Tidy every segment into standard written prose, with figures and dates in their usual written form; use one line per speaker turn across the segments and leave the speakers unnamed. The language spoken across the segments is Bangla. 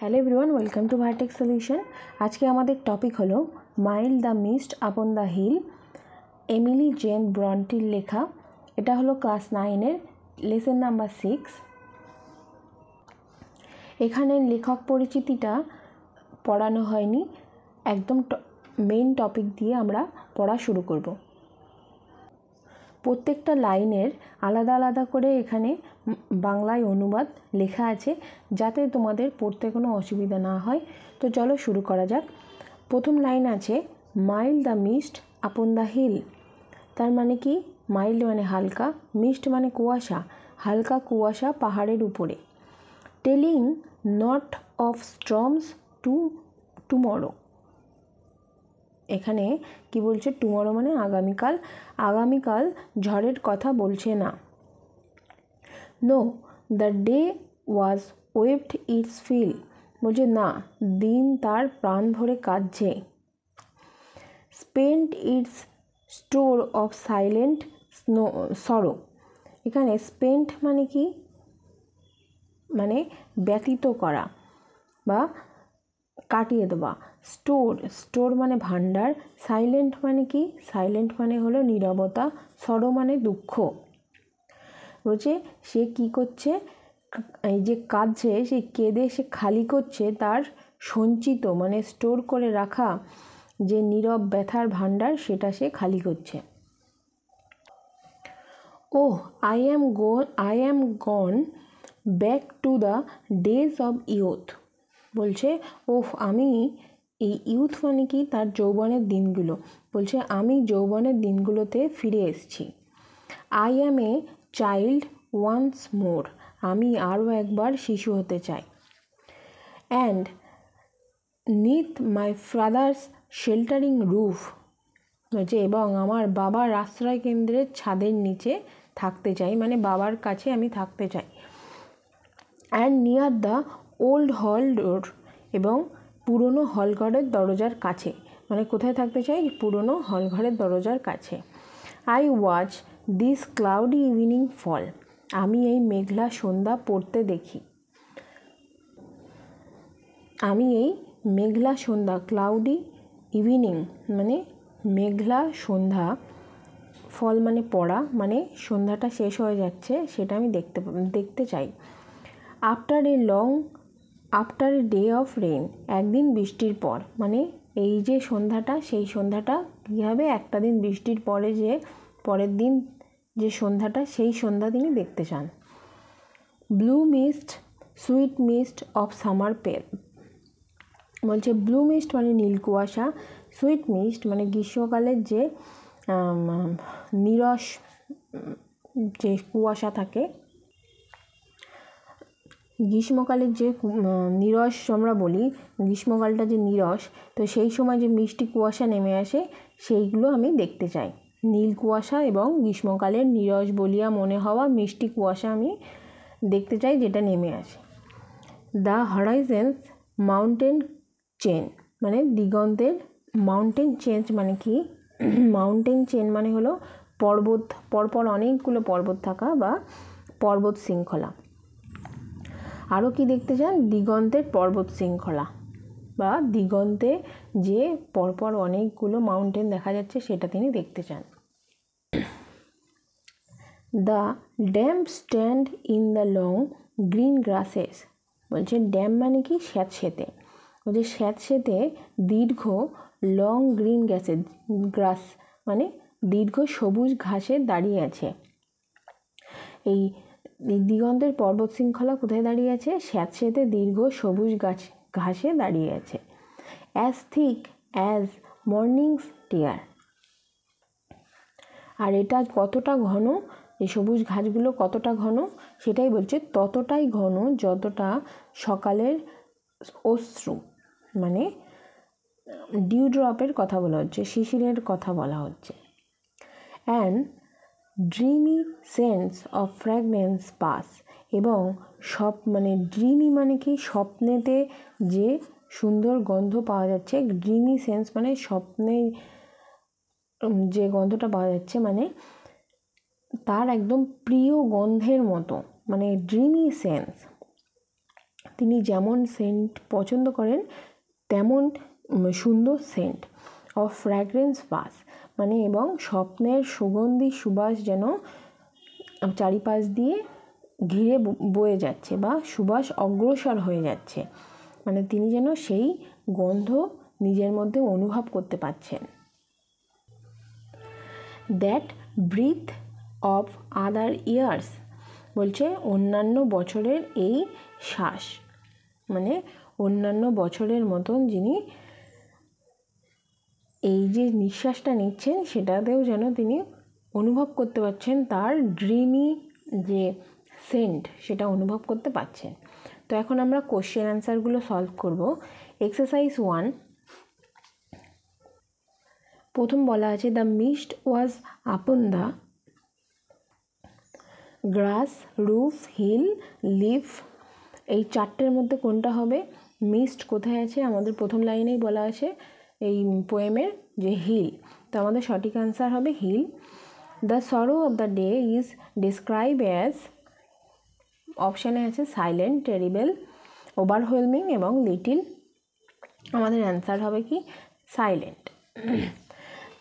Hello everyone, welcome to vertex solution. আজকে আমাদের টপিক হলো mild the mist upon the hill, Emily Jane ব্রন্টির লেখা। এটা হলো ক্লাস 9-এর লেসন নাম্বার 6। এখানে লেখক পরিচিতিটা পড়ানো হয়নি, একদম মেইন টপিক দিয়ে আমরা পড়া শুরু করব। প্রত্যেকটা লাইনের আলাদা আলাদা করে এখানে বাংলায় অনুবাদ লেখা আছে, যাতে তোমাদের পড়তে কোনো অসুবিধা না হয়। তো চলো শুরু করা যাক। প্রথম লাইন আছে mild the mist upon the hill. তার মানে কি? মাইল্ড মানে হালকা, মিস্ট মানে কুয়াশা, হালকা কুয়াশা পাহাড়ের উপরে। Telling not of storms to tomorrow. এখানে কি বলছে? টুমরো মানে আগামীকাল, আগামীকাল ঝড়ের কথা বলছে না। No the day was waved its fill. বলছে না, দিন তার প্রাণ ভরে কাঁদছে। Spent its store of silent sorrow. এখানে স্পেন্ট মানে কি? মানে ব্যতীত করা বা কাটিয়ে দেওয়া। স্টোর মানে ভাণ্ডার। সাইলেন্ট মানে কি? সাইলেন্ট মানে হলো নীরবতা। সরো মানে দুঃখ। বলছে সে কি করছে? এই যে কাঁদছে, সে কেঁদে সে খালি করছে তার সঞ্চিত মানে স্টোর করে রাখা যে নীরব ব্যথার ভাণ্ডার, সেটা সে খালি করছে। Oh I am gone back to the days of youth. বলছে ওহ, আমি এই ইয়ুথ মানে কি? তার যৌবনের দিনগুলো। বলছে আমি যৌবনের দিনগুলোতে ফিরে এসেছি। I am a child once more. আমি আরও একবার শিশু হতে চাই। And neath my father's sheltering roof. বলছে এবং আমার বাবার আশ্রয় কেন্দ্রের ছাদের নিচে থাকতে চাই, মানে বাবার কাছে আমি থাকতে চাই। And near the old hall ডোর। এবং পুরনো হলঘরের দরজার কাছে। মানে কোথায় থাকতে চাই? পুরনো হলঘরের দরজার কাছে। I watch this cloudy evening fall. আমি এই মেঘলা সন্ধ্যা পড়তে দেখি। আমি এই মেঘলা সন্ধ্যা, ক্লাউডি ইভিনিং মানে মেঘলা সন্ধ্যা, ফল মানে পড়া, মানে সন্ধ্যাটা শেষ হয়ে যাচ্ছে, সেটা আমি দেখতে চাই। After a day of rain. একদিন বৃষ্টির পর, মানে এই যে সন্ধ্যাটা, সেই সন্ধ্যাটা কী হবে? একটা দিন বৃষ্টির পরে যে পরের দিন যে সন্ধ্যাটা, সেই সন্ধ্যা তিনি দেখতে চান। Blue mist sweet mist of summer পেল। বলছে ব্লু মিস্ট মানে নীল কুয়াশা, সুইট মিস্ট মানে গ্রীষ্মকালের যে নিরস যে কুয়াশা থাকে, গ্রীষ্মকালের যে নিরস আমরা বলি, গ্রীষ্মকালটা যে নিরস, তো সেই সময় যে মিষ্টি কুয়াশা নেমে আসে, সেইগুলো আমি দেখতে চাই। নীল কুয়াশা এবং গ্রীষ্মকালের নিরস বলিয়া মনে হওয়া মিষ্টি কুয়াশা আমি দেখতে চাই, যেটা নেমে আসে। দ্য হরাইজেন্স মাউন্টেন চেন মানে দিগন্তের, মাউন্টেন চেঞ্জ মানে কি? মাউন্টেন চেন মানে হলো পর্বত, পরপর অনেকগুলো পর্বত থাকা বা পর্বত শৃঙ্খলা। আরও কি দেখতে চান? দিগন্তের পর্বত শৃঙ্খলা বা দিগন্তে যে পরপর অনেকগুলো মাউন্টেন দেখা যাচ্ছে, সেটা তিনি দেখতে চান। The damp stand in the long green grasses. বলছে ড্যাম মানে কি? স্যাঁতসেঁতে। বলছে স্যাঁতসেঁতে দীর্ঘ লং গ্রিন গ্রাস মানে দীর্ঘ সবুজ ঘাসে দাঁড়িয়ে আছে। এই দিগন্তের পর্বত শৃঙ্খলা কোথায় দাঁড়িয়ে আছে? স্যাঁতসেঁতে দীর্ঘ সবুজ ঘাসে দাঁড়িয়ে আছে। অ্যাজ থিক অ্যাজ মর্নিংস টিয়ার। আর এটা কতটা ঘন? এই সবুজ ঘাসগুলো কতটা ঘন? সেটাই বলছে ততটাই ঘন যতটা সকালের অশ্রু, মানে ডিউড্রপের কথা বলা হচ্ছে, শিশিরের কথা বলা হচ্ছে। And dreamy sense of fragrance pass. এবং মানে ড্রিমি মানে কি? স্বপ্নেতে যে সুন্দর গন্ধ পাওয়া যাচ্ছে। ড্রিমি সেন্স মানে স্বপ্নে যে গন্ধটা পাওয়া যাচ্ছে, মানে তার একদম প্রিয় গন্ধের মতো, মানে ড্রিমি সেন্স তিনি যেমন সেন্ট পছন্দ করেন তেমন সুন্দর সেন্ট। অফ ফ্র্যাগ্রেন্স বাস মানে এবং স্বপ্নের সুগন্ধি সুবাস যেন চারিপাশ দিয়ে ঘিরে বয়ে যাচ্ছে বা সুবাস অগ্রসর হয়ে যাচ্ছে, মানে তিনি যেন সেই গন্ধ নিজের মধ্যে অনুভব করতে পারছেন। That breath of other years বলছে অন্যান্য বছরের এই শ্বাস, মানে অন্যান্য বছরের মতন যিনি এই যে নিঃশ্বাসটা নিচ্ছেন সেটাতেও যেন তিনি অনুভব করতে পারছেন তার ড্রিমি যে সেন্ট সেটা অনুভব করতে পারছেন। তো এখন আমরা কোশ্চেন অ্যান্সারগুলো সলভ করব। এক্সারসাইজ 1 প্রথম বলা আছে the mist was upon the grass roof hill leaf. এই চারটের মধ্যে কোনটা হবে? মিস্ট কোথায় আছে? আমাদের প্রথম লাইনেই বলা আছে এই পোয়েমের যে হিল, তো আমাদের সঠিক অ্যান্সার হবে hill. The sorrow of the day is describe as, অপশানে আছে সাইলেন্ট, টেরিবল, ওভারওয়েলমিং এবং লিটিল। আমাদের অ্যান্সার হবে কি সাইলেন্ট।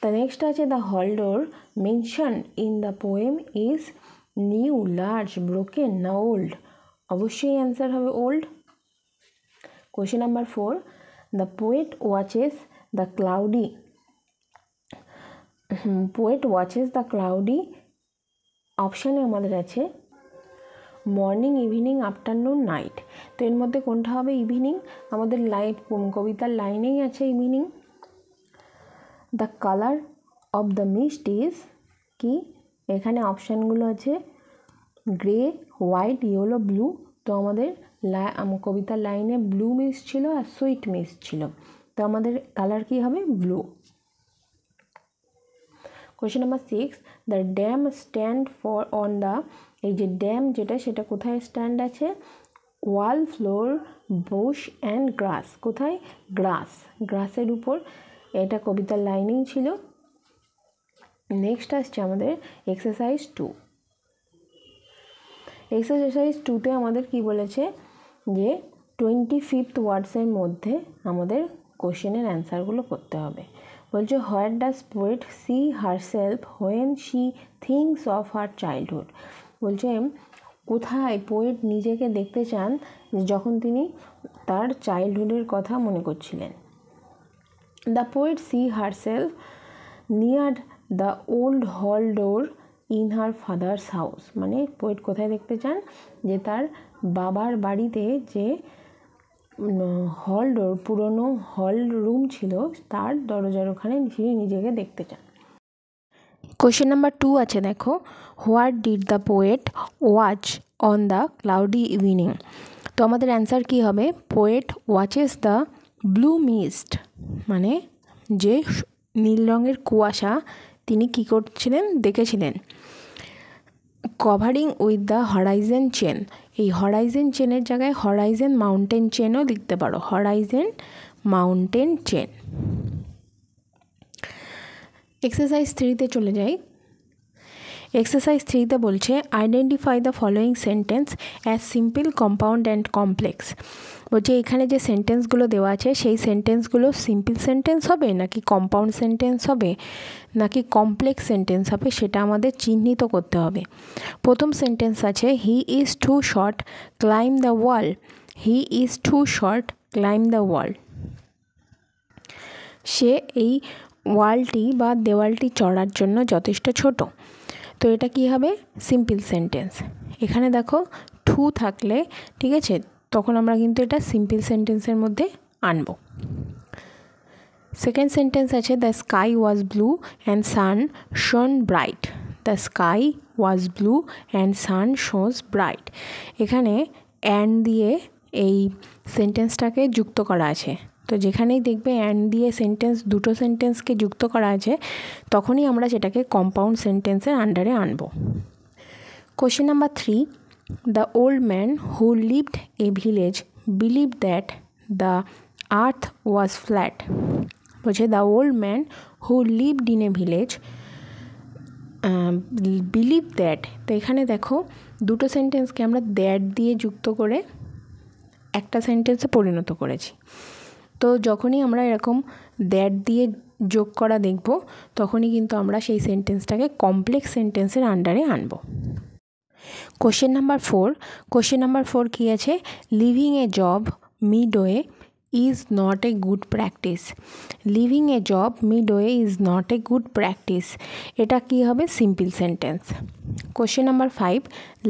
দ্য নেক্সট আছে the hall door mention in the poem is new, large, broken না ওল্ড? অবশ্যই অ্যান্সার হবে old. Question number 4 the poet watches the cloudy, poet watches the cloudy, অপশানে আমাদের আছে মর্নিং, ইভিনিং, আফটারনুন, নাইট। তো এর মধ্যে কোনটা হবে? ইভিনিং। আমাদের কবিতার লাইনেই আছে evening. The colour of the mist is কি? এখানে অপশানগুলো আছে গ্রে, হোয়াইট, ইয়েলো, ব্লু। তো আমাদের কবিতার লাইনে ব্লু মিস্ট ছিল আর সুইট মিস্ট ছিল, তো আমাদের কালার কি হবে? Blue. Question number 6 the damp stand for on the, এই যে ড্যাম যেটা সেটা কোথায় স্ট্যান্ড আছে? Wall, floor, bush and grass. কোথায়? গ্রাস, গ্রাসের উপর। এটা কবিতার লাইনেই ছিল। নেক্সট আসছে আমাদের এক্সারসাইজ 2। এক্সারসাইজ 2তে আমাদের কি বলেছে যে 25th ওয়ার্ডসের মধ্যে আমাদের কোশ্চেনের অ্যান্সারগুলো করতে হবে। বলছে where does poet see herself when she thinks of her childhood. বলছে কোথায় পোয়েট নিজেকে দেখতে চান যখন তিনি তার চাইল্ডহুডের কথা মনে করছিলেন। The poet see herself near the old hall door in her father's house, মানে পোয়েট কোথায় দেখতে চান? যে তার বাবার বাড়িতে যে হল ডোর, পুরনো হল রুম ছিল তার দরজার ওখানে তিনি নিজেকে দেখতে চান। কোয়েশ্চেন নাম্বার 2 আছে দেখো what did the poet watch on the cloudy evening. তো আমাদের অ্যান্সার কি হবে? Poet watches the blue mist, মানে যে নীল রঙের কুয়াশা তিনি কী করছিলেন? দেখেছিলেন। Covering with the horizon chain, এই হরাইজেন চেনের জায়গায় হরাইজেন মাউন্টেন চেনও লিখতে পারো, হরাইজেন মাউন্টেন চেন। এক্সারসাইজ 3তে চলে যাই। এক্সারসাইজ 3তে বলছে identify the following sentence as simple, compound and complex. বলছে এখানে যে সেন্টেন্সগুলো দেওয়া আছে সেই সেন্টেন্সগুলো সিম্পল সেন্টেন্স হবে নাকি কম্পাউন্ড সেন্টেন্স হবে নাকি কমপ্লেক্স সেন্টেন্স হবে সেটা আমাদের চিহ্নিত করতে হবে। প্রথম সেন্টেন্স আছে he is too short climb the wall, he is too short climb the wall. সে এই ওয়ালটি বা দেওয়ালটি চড়ার জন্য যথেষ্ট ছোট। তো এটা কি হবে? Simple sentence. এখানে দেখো টু থাকলে ঠিক আছে, তখন আমরা কিন্তু এটা সিম্পল সেন্টেন্সের মধ্যে আনব। সেকেন্ড সেন্টেন্স আছে the sky was blue and sun shone bright, the sky was blue and sun shows bright. এখানে অ্যান্ড দিয়ে এই সেন্টেন্সটাকে যুক্ত করা আছে, তো যেখানেই দেখবে অ্যান্ড দিয়ে সেন্টেন্স, দুটো সেন্টেন্সকে যুক্ত করা আছে তখনই আমরা সেটাকে কম্পাউন্ড সেন্টেন্সের আন্ডারে আনব। Question number 3 the old man who lived a village believed that the earth was flat. বলছে the old man who lived in a village believe that. তো এখানে দেখো দুটো সেন্টেন্সকে আমরা দ্যাট দিয়ে যুক্ত করে একটা সেন্টেন্সে পরিণত করেছি। তো যখনই আমরা এরকম দ্যাট দিয়ে যোগ করা দেখব তখনই কিন্তু আমরা সেই সেন্টেন্সটাকে কমপ্লেক্স সেন্টেন্সের আন্ডারে আনব। কোশ্চেন নাম্বার 4 কী আছে? Living A job midway is not a good practice. Leaving a job midway is not a good practice. এটা কি হবে? Simple sentence. Question number 5,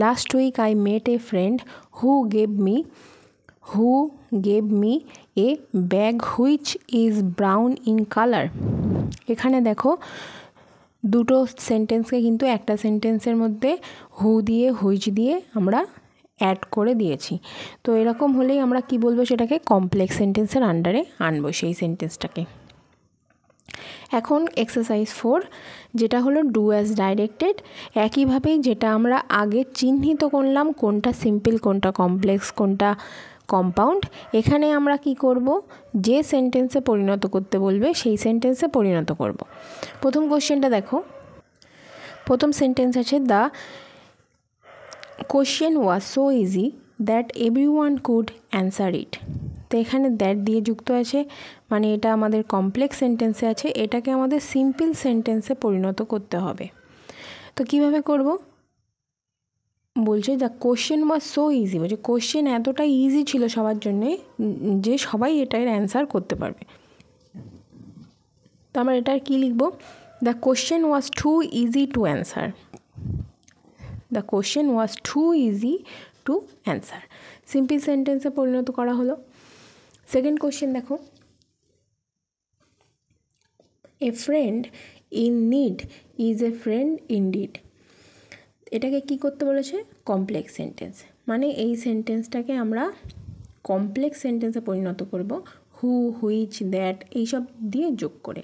last week I met a friend who gave me a bag which is brown in color. এখানে দেখো দুটো সেন্টেন্সকে কিন্তু একটা সেন্টেন্সের মধ্যে হু দিয়ে হুইচ দিয়ে আমরা অ্যাড করে দিয়েছি। তো এরকম হলেই আমরা কি বলবো? সেটাকে কমপ্লেক্স সেন্টেন্সের আন্ডারে আনবো সেই সেন্টেন্সটাকে। এখন এক্সারসাইজ 4 যেটা হলো ডু অ্যাজ ডাইরেক্টেড। একইভাবেই যেটা আমরা আগে চিহ্নিত করলাম কোনটা সিম্পল, কোনটা কমপ্লেক্স, কোনটা কম্পাউন্ড, এখানে আমরা কি করব? যে সেন্টেন্সে পরিণত করতে বলবে সেই সেন্টেন্সে পরিণত করব। প্রথম কোশ্চেনটা দেখো। প্রথম সেন্টেন্স আছে the question was so easy that everyone could answer it. তো এখানে দ্যাট দিয়ে যুক্ত আছে, মানে এটা আমাদের কমপ্লেক্স সেন্টেন্সে আছে, এটাকে আমাদের সিম্পল সেন্টেন্সে পরিণত করতে হবে। তো কিভাবে করব? বলছে the question was so easy, বলছে কোশ্চেন এতটা ইজি ছিল সবার জন্যে যে সবাই এটার অ্যান্সার করতে পারবে। তো আমরা এটার কী লিখব? The question was too easy to answer. The question was too easy to answer, simple সেন্টেন্সে পরিণত করা হলো। সেকেন্ড কোশ্চেন দেখো, a friend in need is a friend indeed. এটাকে কি করতে বলেছে? কমপ্লেক্স সেন্টেন্স, মানে এই সেন্টেন্সটাকে আমরা কমপ্লেক্স সেন্টেন্সে পরিণত করব হু, হুইচ, দ্যাট এইসব দিয়ে যোগ করে।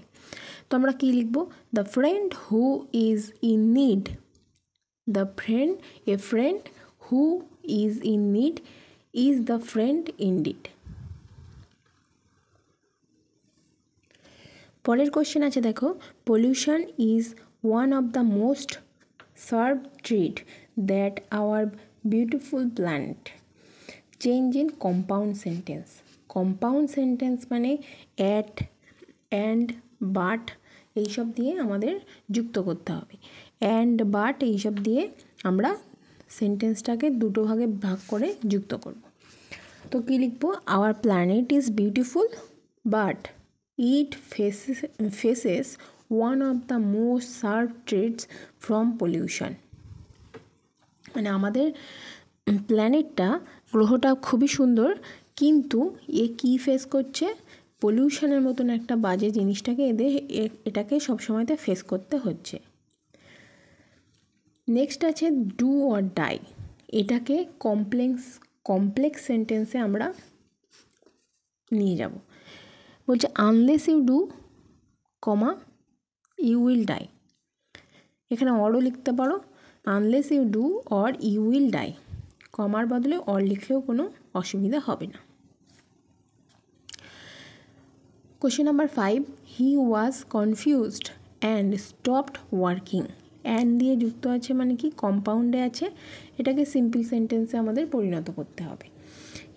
তো আমরা কী লিখব? The friend who is in need, the friend, a friend who is in need is the friend indeed. পরের কোশ্চেন আছে দেখো, pollution is one of the most served treat that our beautiful planet. Change in compound sentence. Compound sentence মানে অ্যাট, অ্যান্ড, বাট এইসব দিয়ে আমাদের যুক্ত করতে হবে। অ্যান্ড, বাট এইসব দিয়ে আমরা সেন্টেন্সটাকে দুটো ভাগে ভাগ করে যুক্ত করব। তো কী লিখব? Our planet is beautiful but it faces one of the most served threats from pollution. মানে আমাদের প্ল্যানেটটা, গ্রহটা খুবই সুন্দর, কিন্তু এ কী ফেস করছে? পলিউশনের মতন একটা বাজে জিনিসটাকে এটাকে সবসময়তে ফেস করতে হচ্ছে। নেক্সট আছে ডু অর ডাই। এটাকে কমপ্লেক্স সেন্টেন্সে আমরা নিয়ে যাব। বলছে unless you do, comma, you will die. এখানে অরও লিখতে পারো, unless you do or you will die. কমার বদলে অর লিখলেও কোনো অসুবিধা হবে না। Question number 5, he was confused and stopped working. And দিয়ে যুক্ত আছে মানে কি? কম্পাউন্ডে আছে, এটাকে সিম্পল সেন্টেন্সে আমাদের পরিণত করতে হবে।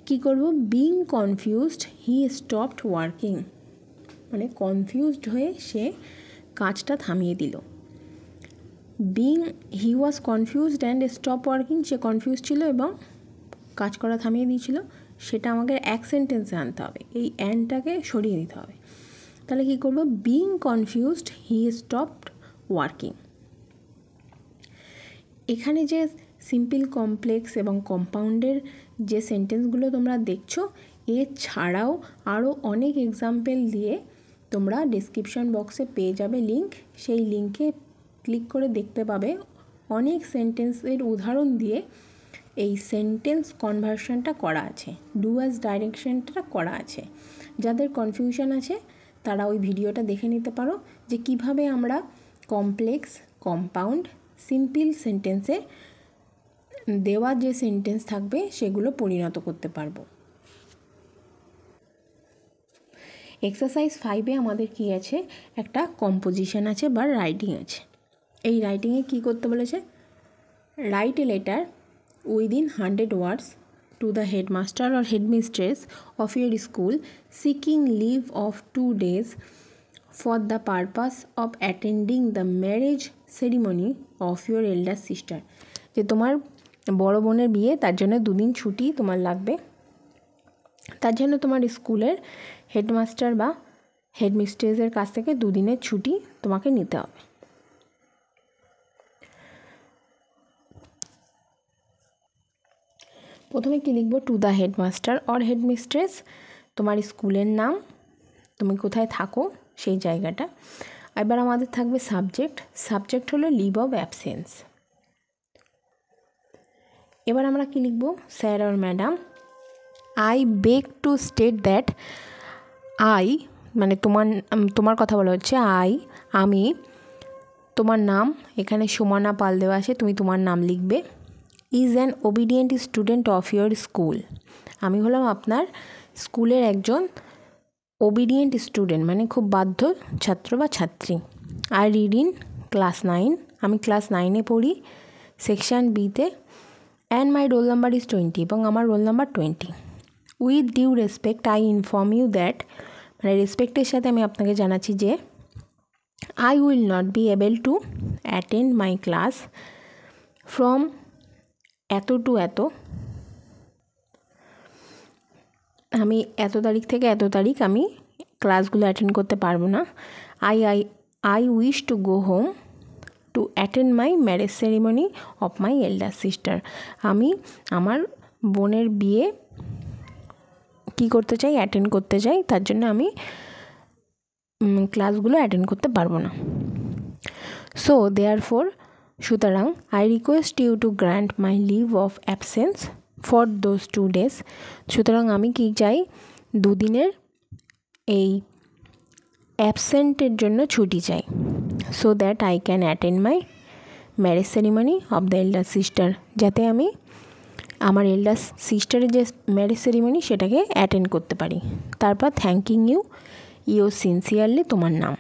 কি করব? Being confused he stopped working, মানে কনফিউজড হয়ে সে কাজটা থামিয়ে দিল। Being, he was confused and stop working, say confuse ছিল এবং কাজ করা থামিয়ে দিয়েছিল, সেটা আমাকে এক সেন্টেন্সে আনতে হবে, এই অ্যান্ডটাকে সরিয়ে দিতে হবে। তাহলে কী করব? Being confused he stopped working. এখানে যে সিম্পল, কমপ্লেক্স এবং কম্পাউন্ডের যে সেন্টেন্সগুলো তোমরা দেখছো, এছাড়াও আরও অনেক এক্সাম্পল দিয়ে তোমরা ডেসক্রিপশন বক্সে পেয়ে যাবে লিঙ্ক, সেই লিঙ্কে ক্লিক করে দেখতে পাবে অনেক সেন্টেন্সের উদাহরণ দিয়ে এই সেন্টেন্স কনভার্সনটা করা আছে, ডু অ্যাজ ডাইরেকশনটা করা আছে। যাদের কনফিউশন আছে তারা ওই ভিডিওটা দেখে নিতে পারো যে কিভাবে আমরা কমপ্লেক্স, কম্পাউন্ড, সিম্পল সেন্টেন্সে দেওয়া যে সেন্টেন্স থাকবে সেগুলো পরিণত করতে পারবো। এক্সারসাইজ 5-এ আমাদের কি আছে? একটা কম্পোজিশন আছে বা রাইটিং আছে। এই রাইটিংয়ে কি করতে বলেছে? Write a letter within 100 words to the headmaster or headmistress of your school seeking leave of 2 days for the purpose of attending the marriage ceremony of your elder sister. যে তোমার বড় বোনের বিয়ে, তার জন্য 2 দিন ছুটি তোমার লাগবে। তার জন্য তোমার স্কুলের হেডমাস্টার বা হেডমিস্ট্রেসের কাছ থেকে 2 দিনের ছুটি তোমাকে নিতে হবে। প্রথমে কি লিখব? To the headmaster or headmistress, তোমার স্কুলের নাম, তুমি কোথায় থাকো সেই জায়গাটা। এবার আমাদের থাকবে সাবজেক্ট হলো লিভ অফ অ্যাবসেন্স। এবার আমরা কি লিখব? Sir or madam, I beg two state that I, মানে তোমার কথা বলা হচ্ছে, আমি, তোমার নাম, এখানে সুমনা পাল দেওয়া আছে, তুমি তোমার নাম লিখবে। Is an obedient student of your school, আমি হলাম আপনার স্কুলের একজন ওবিডিয়েন্ট স্টুডেন্ট, মানে খুব বাধ্য ছাত্র বা ছাত্রী। আই রিড ইন ক্লাস 9, আমি ক্লাস 9-এ পড়ি, সেকশন বিতে। And my roll number is 20, এবং আমার roll number 20। With due respect I inform you that, মানে রেসপেক্টের সাথে আমি আপনাকে জানাচ্ছি যে I will not be able to attend my class from এত টু এত, আমি এত তারিখ থেকে এত তারিখ আমি ক্লাসগুলো অ্যাটেন্ড করতে পারবো না। I wish to go home two attend my marriage ceremony of my elder sister, আমি আমার বোনের বিয়ে কী করতে চাই? অ্যাটেন্ড করতে চাই, তার জন্য আমি ক্লাসগুলো অ্যাটেন্ড করতে পারবো না। সো দেয়ারফোর, সুতরাং, I request you to grant my leave of absence for those 2 days, সুতরাং আমি কি চাই? 2 দিনের এই অ্যাবসেন্টের জন্য ছুটি চাই। So that I can attend my marriage ceremony of the elder sister, যাতে আমি আমার এল্ডার সিস্টারের যে ম্যারেজ সেরিমনি সেটাকে অ্যাটেন্ড করতে পারি। তারপর থ্যাঙ্কিং ইউ সিনসিয়ারলি, তোমার নাম।